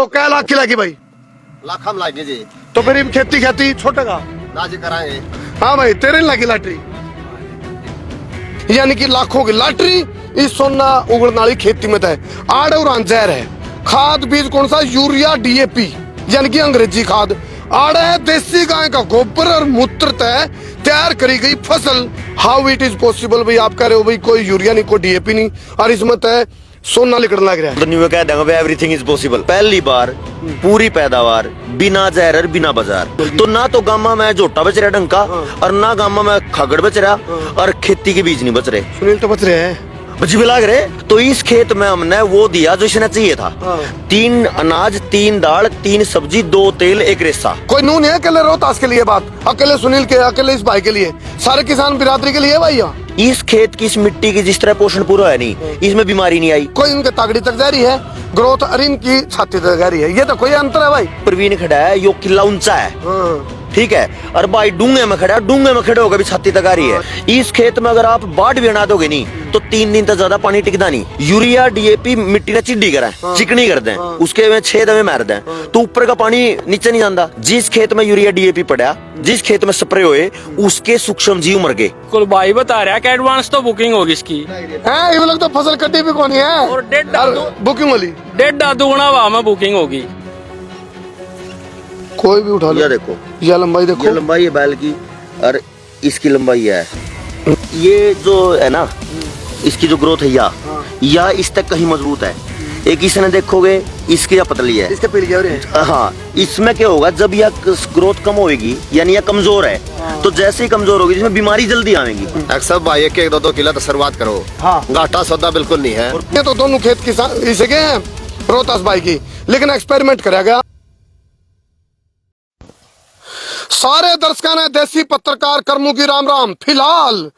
तो क्या लाख की लागी भाई? लाख हम लाएंगे जी। तो फिर खेती खेती छोटेगा ना जी कराएंगे। हाँ भाई तेरे लागी लॉटरी यानी कि लाखों की लॉटरी इस सोना उगड़ने वाली खेती में है। आड़ और अंजैर है। खाद बीज कौन सा? यूरिया डीएपी यानी कि अंग्रेजी खाद। आड़ है देसी गाय का गोबर और मूत्र तैयार करी गई फसल। हाउ इट इज पॉसिबल भाई? आप कह रहे हो भाई कोई यूरिया नहीं कोई डीएपी नहीं और इसमें है सोना लिखने लग रहा है। तो न्यू कह देंगे एवरीथिंग इज पॉसिबल। पहली बार पूरी पैदावार बिना जहर और बिना बाजार। तो ना तो गामा में झोटा बच रहा डंका और ना गामा में खागड़ बच रहा और खेती के बीज नहीं बच रहे। सुनील तो बच रहे हैं बची भी लाग रहे। तो इस खेत में हमने वो दिया जो इसने चाहिए था। 3 अनाज 3 दाल 3 सब्जी 2 तेल 1 रेसा। कोई नून है अकेले रोहतास के लिए बात? अकेले सुनील के अकेले इस भाई के लिए? सारे किसान बिरादरी के लिए भाई? इस खेत की इस मिट्टी की जिस तरह पोषण पूरा है नहीं, इसमें बीमारी नहीं आई। कोई इनके तागड़ी तक जा रही है ग्रोथ और इनकी छाती तक जा रही है। ये तो कोई अंतर है भाई। प्रवीण खड़ा है यो किला ऊंचा है ठीक है और भाई डूंगे में खड़ा है। डूंगे में खड़े होकर भी छाती तक आ रही है। इस खेत में अगर आप बाढ़ भी बना दोगे नहीं तो 3 दिन तक ज्यादा पानी टिकता नहीं। यूरिया डीएपी मिट्टी ने चिड्डी करा चिकनी कर दें उसके में छेद में मार दें तो ऊपर का पानी नीचे नहीं जाता। जिस खेत में यूरिया डीएपी पड़ा जिस खेत में स्प्रे हुए उसके सूक्ष्म जीव मर गए। कुल भाई बता रहा है कि एडवांस तो बुकिंग होगी इसकी है ये लोग तो फसल कटी भी कौन है और बुकिंग वाली 1.5 दुगुना भाव में बुकिंग होगी। कोई भी उठा लो। ये देखो ये लंबाई देखो। ये लंबाई है बैल की और इसकी लंबाई है। ये जो है ना इसकी जो ग्रोथ है या इस तक कहीं मजबूत है। एक इसने देखोगे इसकी या पतली है इसके पील गया। हाँ इसमें क्या होगा जब यह ग्रोथ कम होगी यानी यह कमजोर है तो जैसे ही कमजोर होगी इसमें बीमारी जल्दी आएगी। अक्सर भाई 1-2 किलो तो शुरुआत करो। हाँ घाटा सौदा बिल्कुल नहीं है। ये तो दोनों खेत किसान इसे गए हैं रोहतास भाई की लेकिन एक्सपेरिमेंट करा गया। सारे दर्शकों ने देसी पत्रकार कर्मू की राम राम। फिलहाल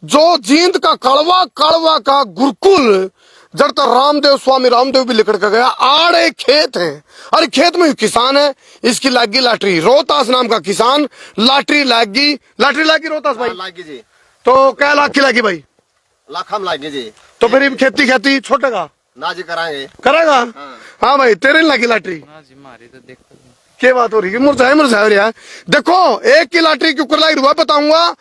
जो जींद का कड़वा कड़वा का गुरुकुल जड़ तो रामदेव स्वामी रामदेव भी लिखड़ कर गया। आड़े खेत है अरे खेत में किसान है इसकी लागी लॉटरी। रोहतास नाम का किसान लॉटरी लागी रोहतास भाई लाएंगे जी। तो क्या लाख की लागी भाई? लाख हम लाएंगे जी। तो फिर खेती खेती छोटेगा ना जी कराएंगे। करेगा? हाँ भाई तेरे लागी लॉटरी क्या बात हो रही है? मुरझाए हो रहा है। देखो एक की लॉटरी के ऊपर लाइट हुआ बताऊंगा।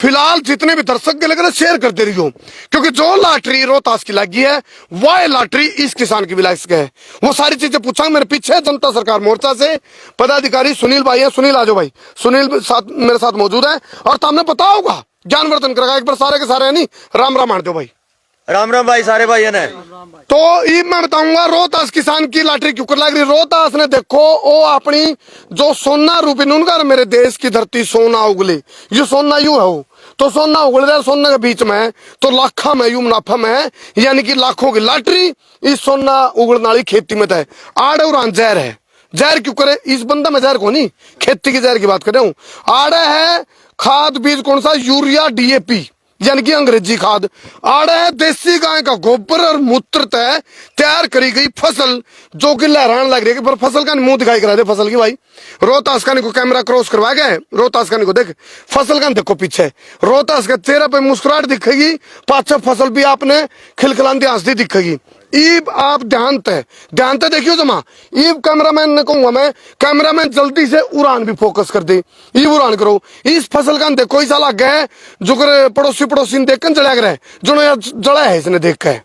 फिलहाल जितने भी दर्शक के लगे शेयर कर दे रही हो क्योंकि जो लॉटरी रोहतास की लगी है वह लॉटरी इस किसान की भी लग है। वो सारी चीजें पूछा मेरे पीछे जनता सरकार मोर्चा से पदाधिकारी सुनील भाई है। सुनील आ जाओ भाई। सुनील मेरे साथ मौजूद है और तुमने पता होगा ज्ञानवर्धन करेगा। एक बार सारे के सारे नहीं राम राम मान दो भाई। राम राम भाई सारे भाई ने। तो ये मैं बताऊंगा रोहतास किसान की लॉटरी क्यों कर लग रही। रोहतास ने देखो वो अपनी जो सोना रूपी नूनकर मेरे देश की धरती सोना उगली ये सोना यूं है वो तो सोना उगल रहा है सोना के बीच में तो लाखों में यूं मुनाफा में यानी कि लाखों की लॉटरी इस सोना उगड़ने वाली खेती में है। आड़ और अंजैर है। जहर क्यों करे? इस बंदा में जहर को नहीं खेती की जहर की बात कर रहा हूँ। आड़ा है खाद बीज कौन सा? यूरिया डीएपी यानी कि अंग्रेजी खाद। आड़ा है देसी गाय का गोबर और मूत्र तैयार करी गई फसल जो कि लहराने लग रही है। पर फसल का मुंह दिखाई करा दे फसल की भाई। रोहतास का को कैमरा क्रॉस करवा गए। रोहतास का को देख फसल का देखो पीछे रोहतास का चेहरा पे मुस्कुराहट दिखेगी पाछे फसल भी आपने खिलखिलाती हंसती दिखेगी। ईब आप ध्यान ते देखियो जमा। ईब कैमरामैन ने कहूंगा मैं कैमरामैन जल्दी से उड़ान भी फोकस कर दे। ईब उड़ान करो इस फसल का देखो इस अलग है जो पड़ोसी ने देखकर जला कर जो जला है इसने देख के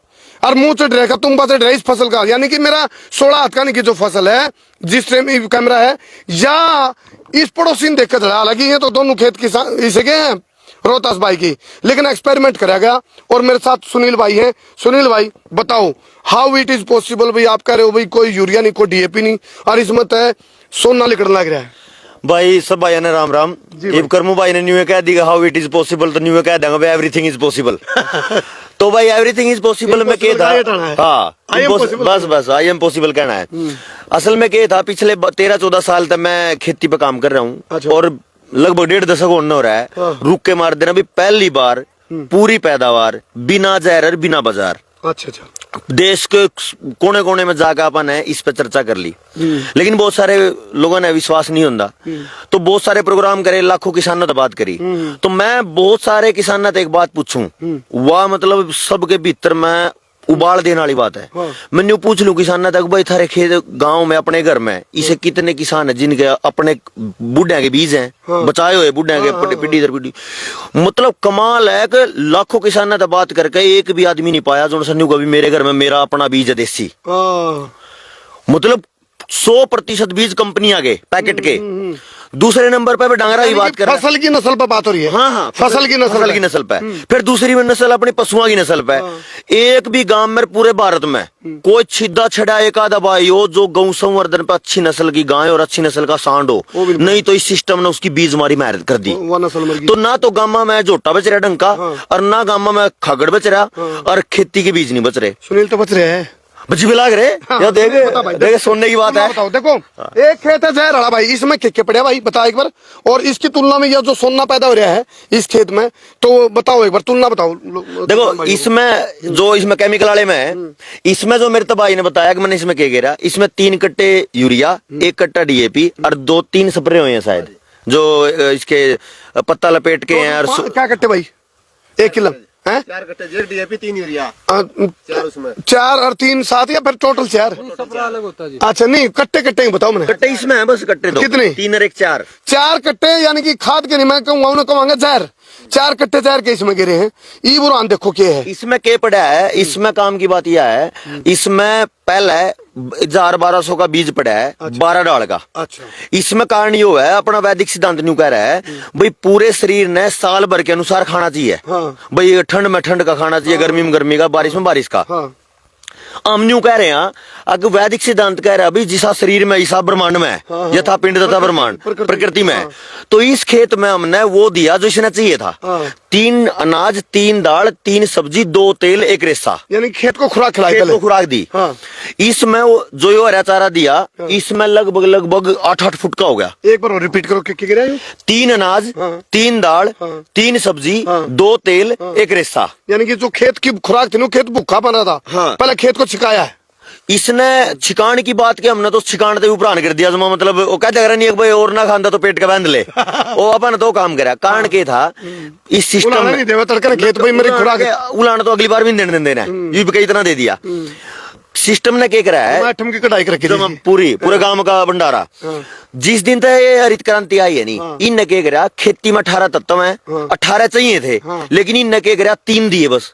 और मुंह चढ़ रहेगा तुम चढ़ रहे इस फसल का यानी कि मेरा 16 हाथ का नहीं की जो फसल है जिस टाइम कैमरा है या इस पड़ोसी ने देखकर जला। हालांकि ये तो दोनों खेत किसान इसे गए हैं रोहतास भाई की लेकिन एक्सपेरिमेंट करा गया और मेरे साथ सुनील भाई हैं। सुनील भाई बताओ हाउ इट इज पॉसिबल भाई? आप कह रहे हो भाई कोई यूरिया नहीं कोई डीएपी नहीं और इसमें है सोना लिखने लग रहा है। भाई सब भाई ने राम राम। इब कर्मू भाई ने न्यू कह दिया हाउ इट इज पॉसिबल तो न्यू कह देंगे एवरीथिंग इज पॉसिबल। तो भाई एवरीथिंग इज पॉसिबल में क्या था? हाँ बस आई एम पॉसिबल कहना है। असल में क्या था पिछले 13-14 साल तक मैं खेती पे काम कर रहा हूँ और लगभग 1.5 दशक होने हो रहा है। रुक के मार देना भी पहली बार पूरी पैदावार बिना जहर और बिना बाजार। अच्छा देश के कोने कोने में जाकर अपन है इस पे चर्चा कर ली लेकिन बहुत सारे लोगों ने विश्वास नहीं होता तो बहुत सारे प्रोग्राम करे लाखों किसानों से बात करी तो मैं बहुत सारे किसानों से एक बात पूछूं वह मतलब सबके भीतर में उबाल देने वाली बात है। मैंने पूछ लूं किसान तक भाई थारे खेत गांव में अपने घर में इसे कितने किसान है जिनके अपने बुढ़िया के बीज हैं बचाए हुए बुढ़िया के पीढ़ी दर पीढ़ी। मतलब कमाल है कि लाखों किसान तक बात करके एक भी आदमी नहीं पाया जो सन्नू कभी मेरे घर में मेरा अपना बीज है देसी। मतलब 100% बीज कंपनी आ गए पैकेट के। दूसरे नंबर पे डांगरा की बात कर, फसल की नस्ल पर बात हो रही है। हाँ, फसल की नस्ल पे। फिर दूसरी में नस्ल अपनी पशुओं की नस्ल पे। एक भी गांव में पूरे भारत में कोई छिदा छड़ा एक आधा भाई हो जो गौ संवर्धन पे अच्छी नस्ल की गाय और अच्छी नस्ल का सांड हो, नहीं तो इस सिस्टम ने उसकी बीज मारी मैरिज कर दी। तो ना तो गामा में जोटा बच रहा डंका और ना गामा में खागड़ बच रहा और खेती के बीज नहीं बच रहे। सुनील तो बच रहे हैं, बच्ची भी लाग रहे या देखे सोने की बात है। बताओ, देखो एक खेत है जहरड़ा भाई, इसमें क्या पड़े भाई बता एक बार, और इसकी तुलना में यह जो सोना पैदा हो रहा है इस खेत में, तो बताओ एक बार तुलना बताओ। देखो इसमें जो इसमें केमिकल वाले में है, इसमें जो मेरे तबाई ने बताया कि मैंने इसमें क्या गिरा, इसमें 3 कट्टे यूरिया, 1 कट्टा DAP और 2-3 स्प्रे हुए हैं शायद जो इसके पत्ता लपेट के हैं। और क्या कट्टे भाई 1 किलो हैं? 4 कट्टे DAP 3 यूरिया 4 उसमें 4 और 3 7 या फिर टोटल 4? अच्छा नहीं कट्टे कट्टे ही बताओ मैंने। कट्टे इसमें है बस कट्टे दो कितने? 3 और 1 4 4 कट्टे यानी कि खाद के नहीं मैं कहूंगा उन्हें कहूंगा जहर। 4 कट्टे जहर के इसमें गिरे हैं। ई बुरान देखो क्या है इसमें क्या पड़ा है। इसमें काम की बात यह है, इसमें पहले 1000-1200 का बीज पड़ा है। अच्छा। 12 डाल का। अच्छा। इसमें कारण यो है अपना वैदिक सिद्धांत न्यू कह रहा है भाई पूरे शरीर ने साल भर के अनुसार खाना चाहिए। भाई ठंड में ठंड का खाना चाहिए, गर्मी में गर्मी का, बारिश में बारिश का। हम न्यू कह रहे हैं अगर वैदिक सिद्धांत कह रहा है भाई जिसा शरीर में ऐसा ब्रह्मांड में है, यथा पिंड तथा ब्रह्मांड प्रकृति में है। तो इस खेत में हमने वो दिया जो इसने चाहिए था। 3 अनाज, 3 दाल, 3 सब्जी, 2 तेल, 1 रेसा, यानी खेत को खुराक खिलाई, खेत को खुराक दी। इसमें जो यो हरा चारा दिया इसमें लगभग 8-8 फुट का हो गया। एक बार रिपीट करो क्या गिरा? 3 अनाज, 3 दाल, 3 सब्जी, 2 तेल, 1 रेसा, यानी कि जो खेत की खुराक थी ना खेत भूखा बना था। पहले खेत को छिकाया है इसने। छिकाण की बात की हमने तो छिकाण से ऊपर कर दिया। मतलब वो कहते नहीं भाई और ना खांदा तो पेट का बांध ले वो अपन तो काम करा। कारण के था इस सिस्टम में खेत भाई मेरी खुराक उलाना तो अगली बार भी देने देना ये भी कई तरह दे दिया। सिस्टम ने क्या करा है की कटाई करके पूरे गांव का भंडारा। जिस दिन तक ये हरित क्रांति आई है नहीं इनने क्या करा खेती में 18 तत्व है, 18 चाहिए थे लेकिन इनने क्या करा 3 दिए बस।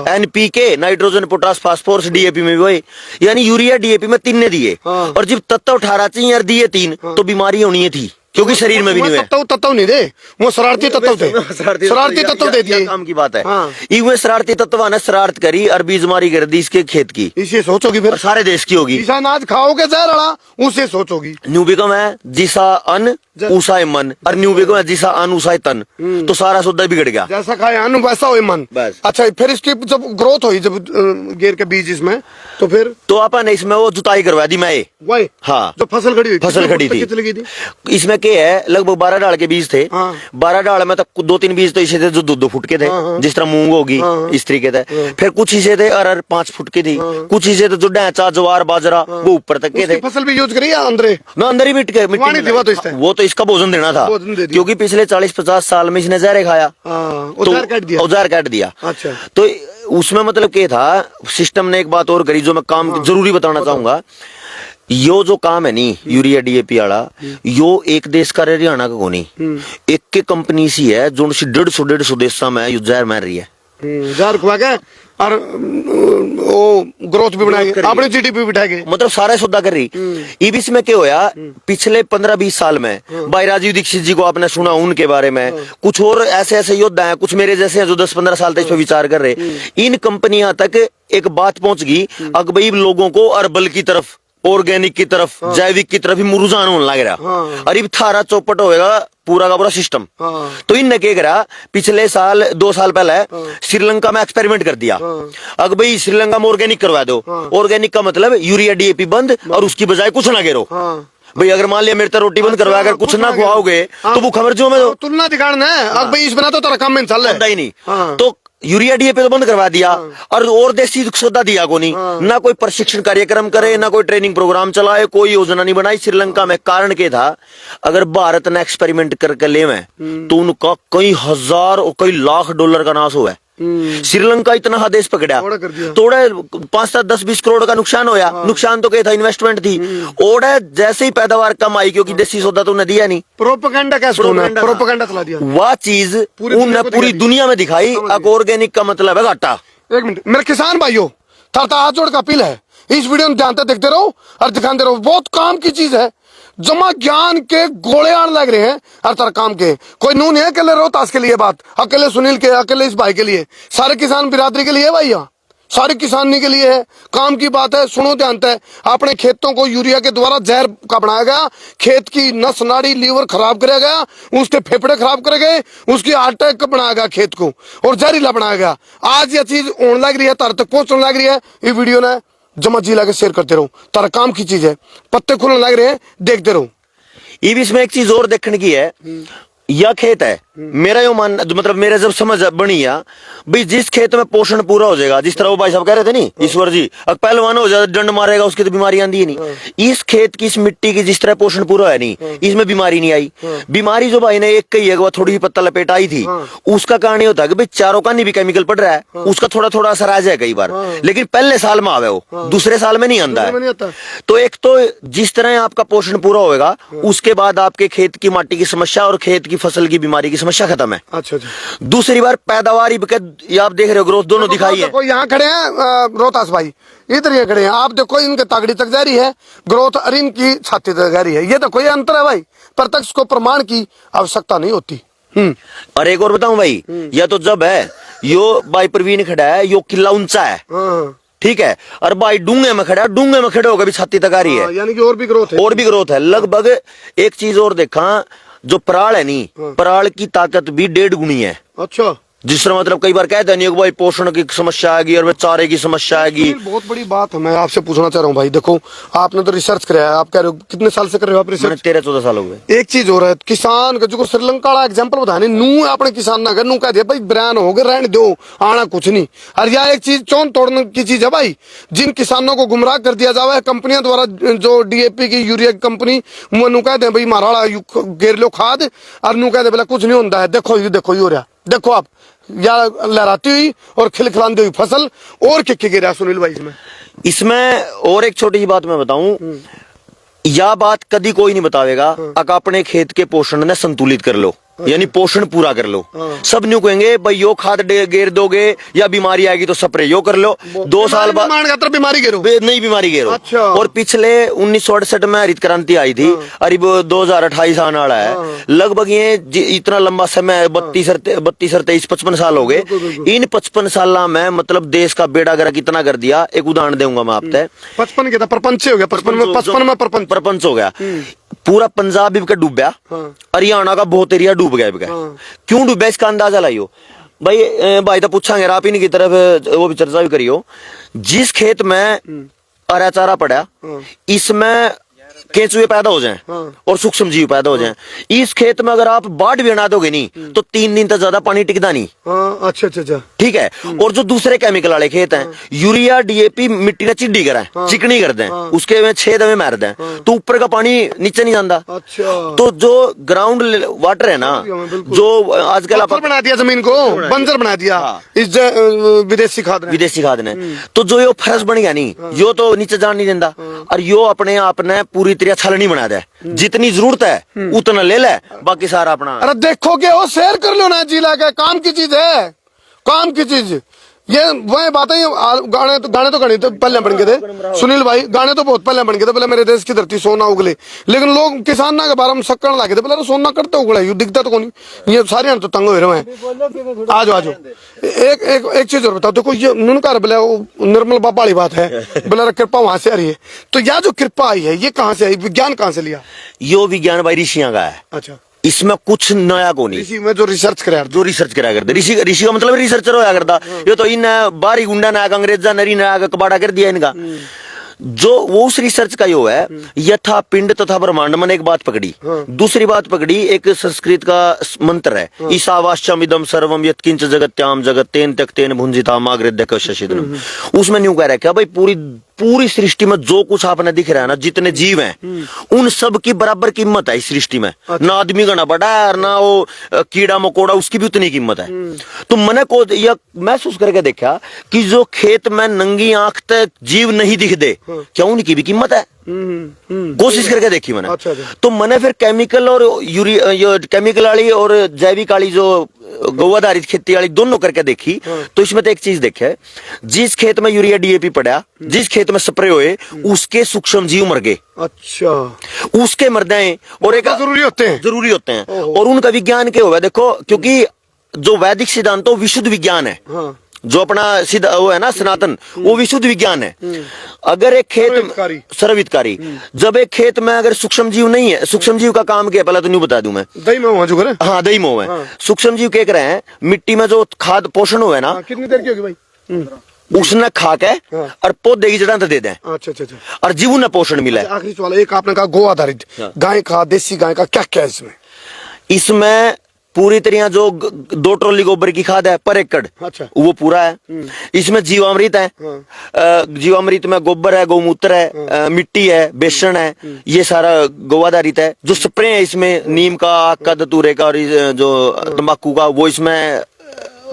NPK nitrogen potash phosphorus DAP में भी वही, यानी यूरिया DAP में 3 ने दिए। और जब तत्व 18 चाहिए और दिए 3 तो बीमारी होनी थी क्योंकि शरीर में भी नहीं है। तत्व नहीं दे वो शरारती तत्व थे, शरारती तत्व दे दिए। काम की बात है ये शरारती तत्व ने शरारत करी और बीजमारी कर दी इसके खेत की। इसे सोचोगी फिर सारे देश की होगी। अनाज खाओगे जहर उसे सोचोगी। न्यू बिकम है जिसा अन्न उसाए मन और न्यू बिकम है जिसा अन्न उसाए तन। तो सारा सौदा बिगड़ गया। जैसा खाए अन्न वैसा हो मन। अच्छा फिर इसकी जब ग्रोथ हुई जब गेर के बीज इसमें तो फिर तो अपन ने इसमें वो जुताई करवा दी मैं। हाँ जो फसल खड़ी थी इसमें क्या है लगभग 12 डाल के बीज थे। 12 डाल में तो 2-3 बीज तो इसे थे जो 2-2 फुट के थे जिस तरह मूंग होगी इस तरीके थे। फिर कुछ इसे थे अरहर 5 फुट की थी, कुछ इसे तो जो ढैंचा ज्वार बाजरा वो ऊपर तक के थे। फसल भी यूज करी अंदर ही मिट्टी वो तो इसका भोजन देना था क्योंकि पिछले 40-50 साल में इसने जहर खाया औजार काट दिया। अच्छा तो उसमें मतलब क्या था सिस्टम ने एक बात और करी जो मैं काम जरूरी बताना चाहूंगा। यो जो काम है नी यूरिया DAP वाला यो एक देश का हरियाणा का कोनी एक के कंपनी सी है जो 150 देशों में यो जहर मार रही है। जहर खुआ के और वो ग्रोथ भी बनाएंगे अपनी GDP भी बिठाएंगे मतलब सारा सौदा कर रही। ईबीस में क्या होया पिछले 15-20 साल में भाई राजीव दीक्षित जी को आपने सुना उनके बारे में। कुछ और ऐसे योद्धा हैं कुछ मेरे जैसे हैं जो 10-15 साल तक इस पर विचार कर रहे। इन कंपनियां तक एक बात पहुंच गई अगर भाई लोगों को अर्बल की तरफ ऑर्गेनिक की तरफ जैविक की तरफ ही रुझान होने लग रहा। अरे थारा चौपट होएगा पूरा का पूरा सिस्टम। तो इनने क्या करा पिछले साल 2 साल पहले श्रीलंका में एक्सपेरिमेंट कर दिया। अगर भाई श्रीलंका में ऑर्गेनिक करवा दो। ऑर्गेनिक का मतलब यूरिया DAP बंद और उसकी बजाय कुछ ना गिरो। भाई अगर मान लिया मेरे तो रोटी बंद करवा अगर कुछ ना खुआओगे तो वो खबर जो मैं तुलना दिखाना है। अब भाई इस बिना तो तेरा काम में चल रहा ही नहीं। तो यूरिया DAP तो बंद करवा दिया और देसी सौदा दिया को नहीं। ना कोई प्रशिक्षण कार्यक्रम करे ना कोई ट्रेनिंग प्रोग्राम चलाए कोई योजना नहीं बनाई श्रीलंका में। कारण क्या था अगर भारत ने एक्सपेरिमेंट करके ले में तो उनका कई हजार और कई लाख डॉलर का नाश हुआ है। श्रीलंका इतना हा देश पकड़ा, थोड़ा कर दिया। थोड़ा 5-10-20 करोड़ का नुकसान होया। नुकसान तो क्या था, इन्वेस्टमेंट थी। ओड़ा जैसे ही पैदावार कम आई, क्योंकि देसी सौदा तो उन्हें दिया नहीं, प्रोपेगेंडा कैसे होना, प्रोपेगेंडा चला दिया। वह चीज उन्हें पूरी दुनिया में दिखाई। ऑर्गेनिक का मतलब है घाटा। एक मिनट मेरे किसान भाइयों, थरता हाथ जोड़ का अपील है, इस वीडियो में ध्यान से देखते रहो और दिखाते रहो। बहुत काम की चीज है, जमा ज्ञान के गोले आने लग रहे हैं हर तरह काम के। कोई नून है अकेले रोहतास के लिए बात, अकेले सुनील के, अकेले इस भाई के लिए, सारे किसान बिरादरी के लिए है भैया, सारी किसानी के लिए है। काम की बात है, सुनो ध्यान से। अपने खेतों को यूरिया के द्वारा जहर का बनाया गया, खेत की नस नाड़ी लीवर खराब कराया गया, उसके फेफड़े खराब करे गए, उसकी हार्ट अटैक का बनाया गया खेत को, और जहरीला बनाया गया। आज ये चीज होने लग रही है, तार तक पहुंचने लग रही है। ये वीडियो ने जमा जी लाके शेयर करते रहो, तारा काम की चीज है, पत्ते खुलने लग रहे हैं, देखते रहो। ये भी इसमें एक चीज और देखने की है, यह खेत है मेरा, यो मान मतलब मेरे जब समझ बनी है भाई, जिस खेत में पोषण पूरा हो जाएगा, जिस तरह वो भाई साहब कह रहे थे नहीं, ईश्वर जी, अब पहलवान हो जाए डंड मारेगा उसकी तो बीमारी आती है नहीं। इस खेत की, इस मिट्टी की जिस तरह पोषण पूरा है नहीं, इसमें बीमारी नहीं आई। बीमारी जो भाई ने एक कही है, थोड़ी ही पत्ता लपेट आई थी, उसका कारण ये होता है कि भाई चारों का नहीं भी केमिकल पड़ रहा है, उसका थोड़ा थोड़ा असर आ जाए कई बार, लेकिन पहले साल में आवे वो, दूसरे साल में नहीं आता है। तो एक तो जिस तरह आपका पोषण पूरा होगा, उसके बाद आपके खेत की माटी की समस्या और खेत की फसल की बीमारी की समस्या खत्म है। अच्छा अच्छा। दूसरी बार पैदावार ये आप देख रहे हो, ग्रोथ दोनों दिखाई है। देखो यहाँ खड़े हैं रोहतास भाई, इधर ये खड़े हैं, आप देखो इनके तागड़ी तक जा रही है ग्रोथ, और इनकी छाती तक जा रही है। ये तो कोई अंतर है भाई, प्रत्यक्ष को प्रमाण की आवश्यकता नहीं होती। और एक और बताऊं भाई, यह तो जब है यो भाई प्रवीण खड़ा है, यो किला ऊंचा है, ठीक है, और भाई डूंगे में खड़ा है, डूंगे में खड़े होकर भी छाती तक आ रही है, यानी कि और भी ग्रोथ है, और भी ग्रोथ है लगभग। एक चीज और देखा, जो पराल है नी, पराल की ताकत भी 1.5 गुनी है। अच्छा, जिस तरह मतलब कई बार कहते हैं भाई पोषण की समस्या आएगी और चारे की समस्या आएगी। बहुत बड़ी बात है, मैं आपसे पूछना चाह रहा हूँ भाई, देखो आपने तो रिसर्च कराया है, आप कह रहे हो कितने साल से कर रहे हो आप रिसर्च? 13-14 साल हो गए। एक चीज हो रहा है, किसान का जो श्रीलंका वाला एग्जांपल बताने नू अपने किसान ना नू कह दिया भाई ब्रांड हो गए, रहने दो, आना कुछ नहीं। और यह एक चीज चौन तोड़ने की चीज है भाई, जिन किसानों को गुमराह कर दिया जावा है कंपनियों द्वारा, जो डीएपी की यूरिया की कंपनी, नू कह दे भाई मारा घेर लो खाद, और नू कह दे बोला कुछ नहीं होता है। देखो ये हो रहा, देखो आप या लहराती हुई और खिलखिलाती हुई फसल, और क्या गिरा सुनील भाई इसमें और एक छोटी सी बात मैं बताऊं, यह बात कभी कोई नहीं बतावेगा, अगर अपने खेत के पोषण ने संतुलित कर लो, यानी पोषण पूरा कर लो। सब न्यू कहेंगे भाई यो खाद गेर दोगे या बीमारी आएगी तो स्प्रे यो कर लो, 2 साल बाद बीमारी गेरो नहीं बीमारी गेरो। अच्छा। और पिछले 1968 में हरित क्रांति आई थी, और 2028 आने वाला है, लगभग ये इतना लंबा समय 32-33-55 साल हो गए। इन 55 साल में मतलब देश का बेड़ा गर्क कितना कर दिया। एक उदाहरण दूंगा मैं आपसे, 55 के प्रपंच हो गया, 55 में प्रपंच हो गया, पूरा पंजाब भी डूबा, हरियाणा का बहुत एरिया डूब गया। क्यों डूबा इसका अंदाजा लाइयो भाई तो पूछांगे, आप इनकी तरफ वो भी चर्चा भी करियो। जिस खेत में हरा चारा पड़ा, इसमें केंचुए पैदा हो जाएं और सूक्ष्म जीव पैदा हो जाएं। इस खेत में अगर आप बाढ़ भी बना दोगे नहीं तो 3 दिन तक ज्यादा पानी टिकता नहीं। अच्छा अच्छा अच्छा, ठीक है। और जो दूसरे केमिकल वाले खेत हैं, यूरिया डीएपी मिट्टी ने चिड्डी करा है, चिकनी कर दें, उसके में छेद में मार दें, तो ऊपर का पानी नीचे नहीं जाता। अच्छा, तो जो ग्राउंड वाटर है ना, जो आजकल बना दिया जमीन को बंजर बना दिया इस विदेशी खाद ने, तो जो यो फरस बन गया नहीं, यो तो नीचे जान नहीं देता, और यो अपने आप ने पूरी तरह छलनी बना दे। जितनी जरूरत है उतना ले ले, बाकी सारा अपना। अरे देखो के वो शेयर कर लो ना, जिला के काम की चीज है, काम की चीज। ये वही बात है, गाने तो गणे तो पहले बन गए थे सुनील भाई, गाने तो बहुत पहले बन गए थे, बोले मेरे देश की धरती सोना उगले, लेकिन लोग किसान ना के बारे में सक्कण लागे थे, बोले सोना करते उगला, यू दिखता तो कौन, ये सारे तो तंग हो रहे हैं। आ जाओ एक चीज और बताओ, देखो ये नुनकार बोले निर्मल बाबा वाली बात है, बोले कृपा वहां से आ रही है, तो यह जो कृपा आई है ये कहाँ से आई, विज्ञान कहाँ से लिया? यो विज्ञान भाई ऋषियों का है। अच्छा, इसमें कुछ नया को नहीं, ऋषि में जो रिसर्च कराया करते, ऋषि का मतलब रिसर्चर होया करता। ये तो इन बारी गुंडा ना अंग्रेजा नरी ना कबाड़ा कर दिया इनका। जो वो उस रिसर्च का यो है, यथा पिंड तथा ब्रह्मांड मन एक बात पकड़ी। दूसरी बात पकड़ी, एक संस्कृत का मंत्र है, ईशावास्यम इदम सर्वम यत्किंच जगत्याम जगत तेन त्यक्तेन भुंजिता मागृध्य कश्यसिदनम। उसमें न्यू कह रहा है क्या भाई, पूरी सृष्टि में जो कुछ आपने दिख रहा है ना, जितने जीव हैं उन सब की बराबर कीमत है इस सृष्टि में। ना आदमी गना बड़ा है और ना वो कीड़ा मकोड़ा, उसकी भी उतनी कीमत है। तो मैंने को यह महसूस करके देखा कि जो खेत में नंगी आंख तक जीव नहीं दिख दे, क्या उनकी भी कीमत है? कोशिश करके देखी मैंने। अच्छा। तो मैंने फिर केमिकल और केमिकल वाली और जैविक वाली जो गौ आधारित खेती वाली दोनों करके देखी। तो इसमें तो एक चीज देखे, जिस खेत में यूरिया डीएपी पड़ा, जिस खेत में स्प्रे हुए, उसके सूक्ष्म जीव मर गए। अच्छा, उसके मर गए और एक जरूरी होते हैं। और उनका विज्ञान क्या हुआ देखो, क्योंकि जो वैदिक सिद्धांत वो विशुद्ध विज्ञान है। हाँ। जो अपना सिद्ध वो है ना सनातन, वो विशुद्ध विज्ञान है। अगर एक खेत सर्वहितकारी, जब एक खेत में अगर सूक्ष्म जीव नहीं है, सूक्ष्म जीव का काम क्या है पहले तो नहीं बता दूं मैं। दही में हुआ जो करे। हाँ, दही मोह है। सूक्ष्म जीव क्या कर रहे हैं, मिट्टी में जो खाद पोषण हुआ है ना, कितनी देर की होगी भाई? उसने खा के और पौधे की जड़ा दे दें। अच्छा। और जीव ने पोषण मिला है। आखिरी सवाल, एक आपने कहा गो आधारित, गाय का, देसी गाय का, क्या क्या है इसमें? इसमें पूरी तरह जो 2 ट्रॉली गोबर की खाद है पर एकड़, अच्छा, वो पूरा है। इसमें जीवामृत है। जीवामृत में गोबर है, गौमूत्र है, मिट्टी है, बेसन है, ये सारा गौ आधारित है। जो स्प्रे है इसमें नीम का, आक का, धतूरे का और जो तंबाकू का, वो इसमें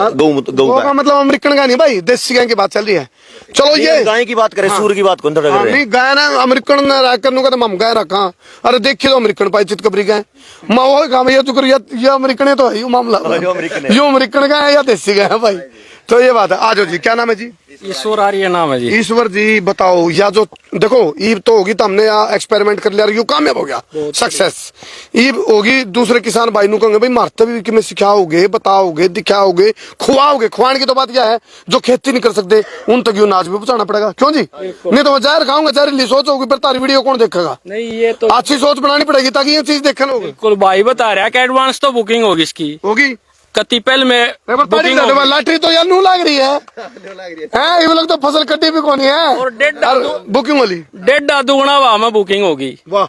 गौ का मतलब अमेरिकन गाय नहीं भाई, देसी गाय की बात चल रही है। चलो ये गाय की बात करें, सूर की बात कौन थोड़ा कर रहे हैं? नहीं, गाय ना अमेरिकन ना रखकर नु कहते हम गाय रखा। अरे देखिए तो अमेरिकन पाई चित कबरी गाय मां वो काम ये तो कर, ये अमेरिकन है तो है, ये मामला यो अमेरिकन गाय है या देसी गाय है भाई। तो ये बात है। आज जी, क्या नाम है जी? ईश्वर आर्य नाम है जी। ईश्वर जी बताओ, या जो देखो ईब तो होगी, तो हमने एक्सपेरिमेंट कर लिया, यू कामयाब हो गया, सक्सेस। ईब होगी, दूसरे किसान भाई नु कहेंगे भाई मारते भी कि मैं सिखाओगे, बताओगे, दिखाओगे, खुआओगे। खुआने की तो बात क्या है, जो खेती नहीं कर सकते उन तक यू नाच भी पहुंचाना पड़ेगा। क्यों जी? नहीं तो मैं जहर खाऊंगा, जहरीली सोच होगी, फिर तारी वीडियो कौन देखेगा? नहीं, ये तो अच्छी सोच बनानी पड़ेगी ताकि ये चीज देखने होगी। बिल्कुल भाई बता रहा है कि एडवांस तो बुकिंग होगी इसकी, होगी कति पहल में बुकिंग होगी। लॉटरी तो यार नू लग रही है। हैं, ये लोग तो फसल कटी भी कौन है और बुकिंग वाली 1.5 दुगुना भाव में बुकिंग होगी। वाह,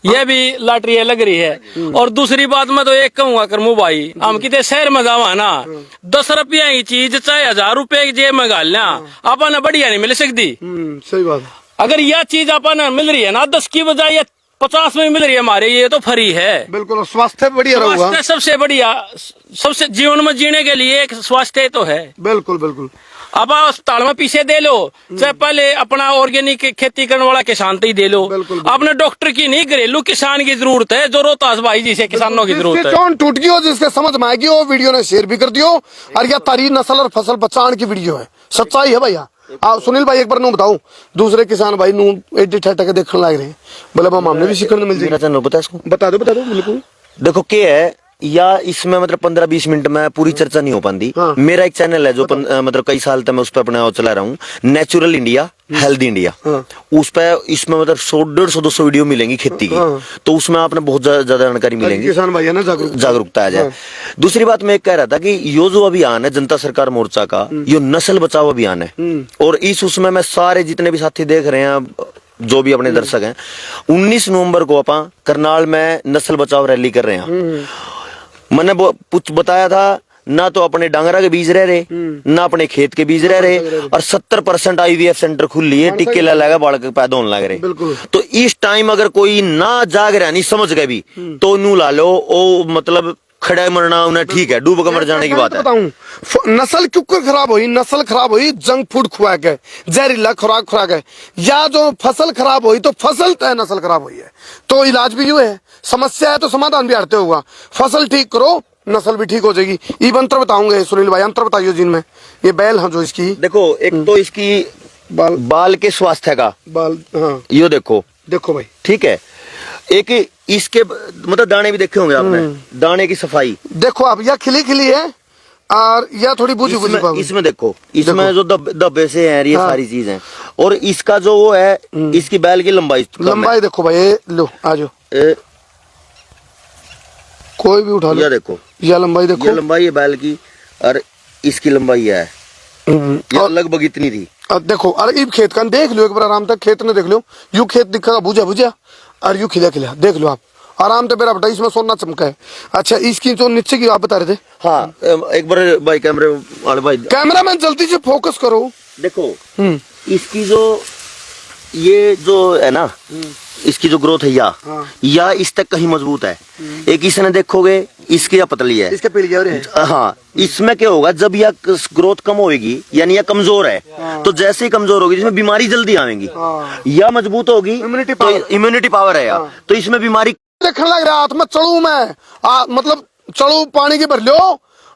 ये भी लॉटरी लग रही है। और दूसरी बात मैं तो एक कहूंगा करमू भाई, हम कितने शहर में जावा ना, 10 रुपया की चीज चाहे 1000 रुपए की जेब में गालना अपन बढ़िया नहीं मिल सकती। सही बात है। अगर यह चीज अपन मिल रही है ना 10 की बजाय 50 में मिल रही है हमारे, ये तो फ्री है। बिल्कुल, स्वास्थ्य बढ़िया रहेगा। स्वास्थ्य सबसे बढ़िया, सबसे जीवन में जीने के लिए एक स्वास्थ्य तो है। बिल्कुल। अब अस्पताल में पीछे दे लो, चाहे पहले अपना ऑर्गेनिक खेती करने वाला किसान ही दे लो। आपने डॉक्टर की नहीं, घरेलू किसान की जरूरत है, जो रोहतास भाई जी से किसानों की जरूरत है। कौन टूट गई हो, जिसके समझ में आएगी वो वीडियो ने शेयर भी कर दियो। और यह तारी नस्ल और फसल बचाने की वीडियो है, सच्चाई है भैया। सुनील भाई एक बार नू बताओ, दूसरे किसान भाई नू एडिट हटा देखने लग रहे हैं, बोले हमने भी सीखने मिल जाएगी। बता दो बिल्कुल। देखो क्या है, या इसमें मतलब 15-20 मिनट में पूरी चर्चा नहीं हो पाती। मेरा एक चैनल है जो मतलब कई साल तक मैं उस पर अपना चला रहा हूँ, नेचुरल इंडिया, हेल्दी इंडिया। उस पर इसमें मतलब 100-150-200 वीडियो मिलेंगी खेती की। तो उसमें आपने बहुत ज्यादा जानकारी मिलेगी, किसान भाई है ना, जागरूकता आ जाए। दूसरी बात मैं कह रहा था कि यो जो अभियान है जनता सरकार मोर्चा का, यो नस्ल बचाओ अभियान है। और इस उसमें मैं सारे जितने भी साथी देख रहे हैं, जो भी अपने दर्शक हैं, 19 नवंबर को अपन करनाल में नस्ल बचाओ रैली कर रहे हैं। मैंने कुछ बताया था ना, तो अपने डांगरा के बीज रह रहे, ना अपने खेत के बीज रह रहे, और 70% IVF सेंटर खुल लिए, टिक्के लगा बालक पैदा होने लग रहे। तो इस टाइम अगर कोई ना जाग रहा, नहीं समझ गए भी, तो नू ला लो, ओ मतलब खड़ा मरना उन्हें ठीक है, डूब के मर जाने की बात है। नस्ल क्यों खराब हुई? नस्ल खराब हुई जंक फूड खुआ के, जहरीला खुराक है, या जो फसल खराब हुई तो फसल तय नस्ल खराब हुई है। तो इलाज भी यूं है, समस्या है तो समाधान भी हटते होगा। फसल ठीक करो, नस्ल भी ठीक हो जाएगी। ये अंतर बताऊंगे सुनील भाई, अंतर बताइए जिनमें ये बैल है जो इसकी। देखो एक तो इसकी बाल के स्वास्थ्य का बाल, हाँ यो देखो भाई, ठीक है। एक इसके मतलब दाने भी देखे होंगे आपने, दाने की सफाई देखो आप, यह खिली है और यह थोड़ी बुझी इसमें देखो, इसमें जो धब्बे से है ये सारी चीज है। और इसका जो वो है, इसकी बैल की लंबाई देखो भाई, लो आजो, कोई भी उठा लो, यह देखो, यह लंबाई देखो, ये लंबाई है बैल की, और इसकी लंबाई है लगभग इतनी थी। देखो, अरे इब खेत का देख लो एक बार आराम तक, खेत ने देख लो, यू खेत दिखेगा बुझा और यू खिला देख लो आप आराम से। मेरा बेटा इसमें सोना चमका है। अच्छा, इसकी जो नीचे की आप बता रहे थे। हाँ, एक बार भाई कैमरा वाले भाई, कैमरा मैन जल्दी से फोकस करो। देखो इसकी जो ये जो है ना, इसकी जो ग्रोथ है या इस तक कहीं मजबूत है। एक इसने देखोगे इसकी या पतली है, इसके पीली है। हाँ, इसमें क्या होगा जब यह ग्रोथ कम होगी यानी यह कमजोर है, तो जैसे ही कमजोर होगी इसमें बीमारी जल्दी आएगी। या मजबूत होगी तो इम्यूनिटी पावर है या, तो इसमें बीमारी देखने लग रहा हाथ में चढ़ू मैं मतलब चढ़ू पानी की भर लो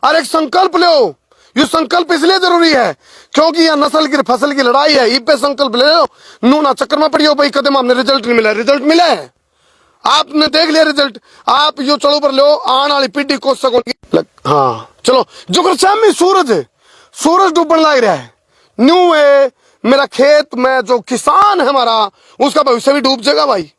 और एक संकल्प लो। ये संकल्प इसलिए जरूरी है क्योंकि यह नस्ल की फसल की लड़ाई है। इस पे संकल्प ले लो, नूना चक्कर में पड़ियो भाई कदम हमने रिजल्ट नहीं मिला। रिजल्ट मिला है, आपने देख लिया रिजल्ट। आप यो चलो पर लो, आने वाली पीढ़ी को सकोगी। हाँ चलो, जो शामी सूरज डूबने लग रहा है, न्यू है मेरा खेत में जो किसान है हमारा, उसका भविष्य भी डूब जाएगा भाई।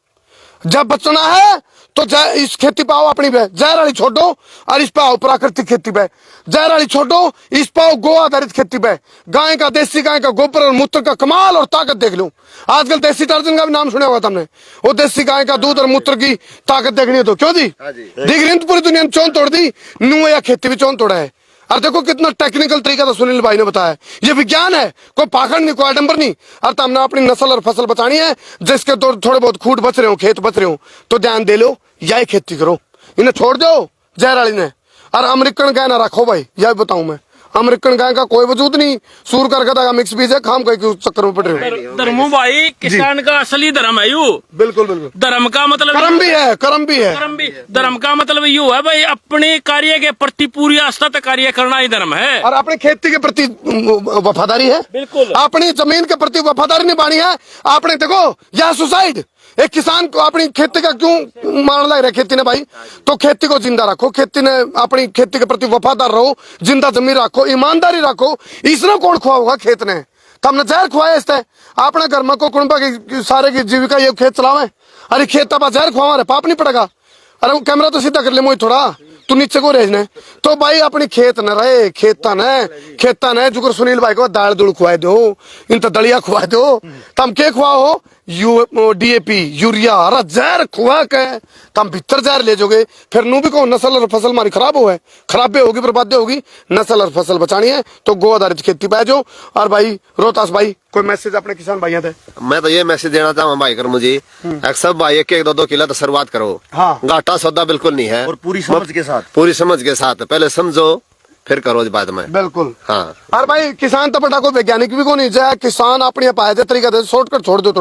जब बचना है तो इस खेती पाओ अपनी पे, जहर वाली छोड़ो और इस पे आओ प्राकृतिक खेती पे। जहर वाली छोड़ो, इस पाओ गो आधारित खेती पे। गाय का, देसी गाय का गोबर और मूत्र का कमाल और ताकत देख लो। आजकल देसी टार्जन का भी नाम सुना होगा तुमने। वो देसी गाय का दूध और मूत्र की ताकत देखनी है तो क्यों जी, दिख रही पूरी दुनिया ने चौन तोड़ दी, न्यू या खेती भी चौन तोड़ा है। और देखो कितना टेक्निकल तरीका था सुनील भाई ने बताया। ये विज्ञान है, कोई पाखंड नहीं, कोई आडंबर नहीं। और हमने अपनी नस्ल और फसल बचानी है, जिसके थोड़े बहुत खूट बच रहे हो, खेत बच रहे हो, तो ध्यान दे लो, यही खेती करो। इन्हें छोड़ दो जहर वाली ने, और अमेरिकन गाय ना रखो भाई। यह बताऊं मैं, अमेरिकन गाय का कोई वजूद नहीं, सूर कर गधा का मिक्स बीज है, खाम कहीं के चक्कर में पड़ रहे हो। धर्मो भाई किसान का असली धर्म है यू। बिल्कुल बिल्कुल, धर्म का मतलब कर्म भी है, कर्म भी है। धर्म का मतलब यू है भाई, अपने कार्य के प्रति पूरी आस्था तक कार्य करना ही धर्म है। और अपने खेती के प्रति वफादारी है, बिल्कुल। अपनी जमीन के प्रति वफादारी निभानी है। आपने देखो यह सुसाइड, एक किसान को अपनी खेती का क्यों मारने लग रहा है खेती ने भाई। तो खेती को जिंदा रखो, खेती ने अपनी खेती के प्रति वफादार रहो, जिंदा जमीन रखो, ईमानदारी रखो। इसने कौन खुआ होगा खेत ने, तमने जहर खुआया इससे। अपने घर में को कुटुंबा की सारे की जीविका ये खेत चलावे, अरे खेत तब जहर खुआवा रे, पाप नहीं पड़ेगा। अरे वो कैमरा तो सीधा कर ले मोई थोड़ा, तू नीचे को रेजने। तो भाई अपनी खेत न रहे, खेतन है जुकर सुनील भाई को दाल दूड़ खुआ दो, इन तो दलिया खुआ दो, तम के खुआओ DAP यूरिया, अरे जहर खुआ के तम भीतर जहर ले जोगे। फिर नू भी को नस्ल और फसल हमारी खराब हो है, खराबे होगी, बर्बादे होगी। नस्ल और फसल बचानी है तो गो आधारित खेती पे जो। और भाई रोहतास भाई, कोई मैसेज अपने किसान भाइयों थे? मैं तो ये मैसेज देना चाहूँ भाई कर मुझे, सब भाई एक 1-2 किलो तो शुरुआत करो। हाँ। घाटा सौदा बिल्कुल नहीं है, और पूरी समझ के साथ पहले समझो फिर करो बाद में। बिल्कुल हाँ। और भाई किसान तो पटा को वैज्ञानिक भी को नहीं जाए, किसान अपने पाए तरीका दे शॉर्टकट छोड़ दो,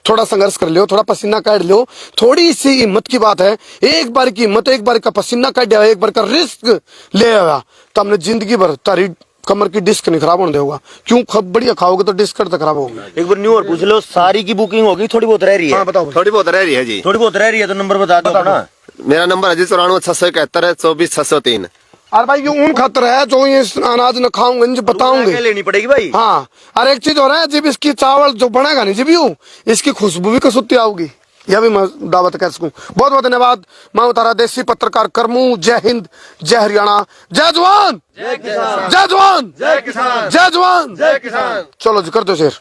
थोड़ा संघर्ष कर लो, थोड़ा पसीना काट लो, थोड़ी सी हिम्मत की बात है। एक बार की हिम्मत, एक बार का पसीना काट दिया, एक बार का रिस्क ले आया तो हमने जिंदगी भर तारी कमर की डिस्क नहीं खराब होने देगा। क्यों बढ़िया खाओगे तो डिस्क तो खराब होगा। एक बार न्यू और पूछ लो, सारी की बुकिंग होगी, थोड़ी बहुत रह रही है? हाँ बताओ। थोड़ी बहुत रह रही है जी, थोड़ी बहुत रह रही है तो नंबर बता दो अपना। मेरा नंबर है जी 94 671 है 24 603। और भाई ये ऊन खतर है जो ये अनाज न खाऊंगे नहीं बताऊंगे, लेनी पड़ेगी भाई। हाँ, और एक चीज हो रहा है जब इसकी चावल जो बनेगा नहीं, जब यूं इसकी खुशबू भी कसुत्ती आऊगी। यह भी मैं दावत कर सकूं। बहुत बहुत धन्यवाद। मैं उतारा देसी पत्रकार करमू। जय हिंद, जय हरियाणा, जय जवान, जय किसान, जय जवान, जय किसान, जय जवान, जय किसान। चलो जी कर दो शेर।